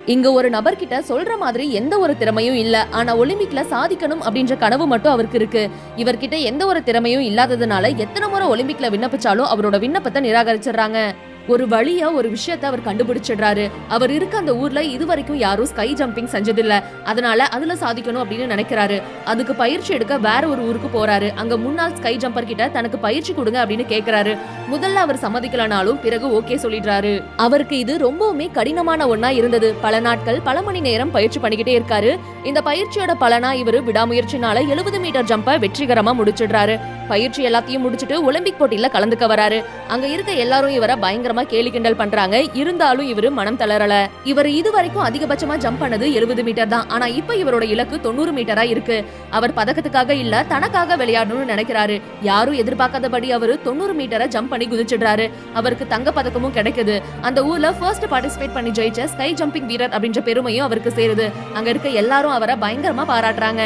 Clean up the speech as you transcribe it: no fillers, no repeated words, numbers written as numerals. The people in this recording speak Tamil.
இங்க ஒரு நபர்கிட்ட சொல்ற மாதிரி எந்த ஒரு திறமையும் இல்ல. ஆனா ஒலிம்பிக்ல சாதிக்கணும் அப்படின்ற கனவு மட்டும் அவருக்கு இருக்கு. இவர்கிட்ட எந்த ஒரு திறமையும் இல்லாததுனால எத்தனை முறை ஒலிம்பிக்ல விண்ணப்பிச்சாலும் அவரோட விண்ணப்பத்தை நிராகரிச்சிடுறாங்க. ஒரு வழியா ஒரு விஷயத்த அவர் கண்டுபிடிச்சிடுறாரு. அவர் இருக்க அந்த ஊர்ல இதுவரைக்கும் யாரும் ஸ்கை ஜம்பிங் செஞ்சதில்ல. அதனால அதுல சாதிக்கணும் அப்படின்னு நினைக்கிறாரு. அதுக்கு பயிற்சி எடுக்க வேற ஒரு ஊருக்கு போறாரு. அங்க முன்னாள் ஸ்கை ஜம்பர் கிட்ட தனக்கு பயிற்சி கொடுங்க அப்படின்னு கேக்குறாரு. முதல்ல அவர் சம்மதிக்கலனாலும் பிறகு ஓகே சொல்லிடுறாரு. அவருக்கு இது ரொம்பவுமே கடினமான ஒண்ணா இருந்தது. பல நாட்கள் பல மணி நேரம் பயிற்சி பண்ணிக்கிட்டே இருக்காரு. இந்த பயிற்சியோட பலனா இவரு விடாமுயற்சினால 70 மீட்டர் ஜம்ப வெற்றிகரமா முடிச்சிடுறாரு. பயிற்சி எல்லாத்தையும் முடிச்சிட்டு ஒலிம்பிக் போட்டியில கலந்துக்க வராரு. அங்க இருக்க எல்லாரும் இவரை பயங்கரமா கேலி கிண்டல் பண்றாங்க. இருந்தாலும் இவரு மனம் தளரல. இவர் இதுவரைக்கும் அதிகபட்சமா ஜம்ப் பண்ணது 70 மீட்டர் தான். ஆனா இப்ப இவரோட இலக்கு 90 மீட்டரா இருக்கு. அவர் பதக்கத்துக்காக இல்ல, தனக்காக விளையாடணும்னு நினைக்கிறாரு. யாரும் எதிர்பார்க்காதபடி அவரு 90 மீட்டரை ஜம்ப் பண்ணி குதிச்சிடுறாரு. அவருக்கு தங்க பதக்கமும் கிடைக்குது. அந்த ஊர்ல ஃபர்ஸ்ட் பார்ட்டிசிபேட் பண்ணி ஜெயிச்ச ஸ்கை ஜம்பிங் வீரர் அப்படின்ற பெருமையும் அவருக்கு சேருது. அங்க இருக்க எல்லாரும் அவரை பயங்கரமா பாராட்டுறாங்க.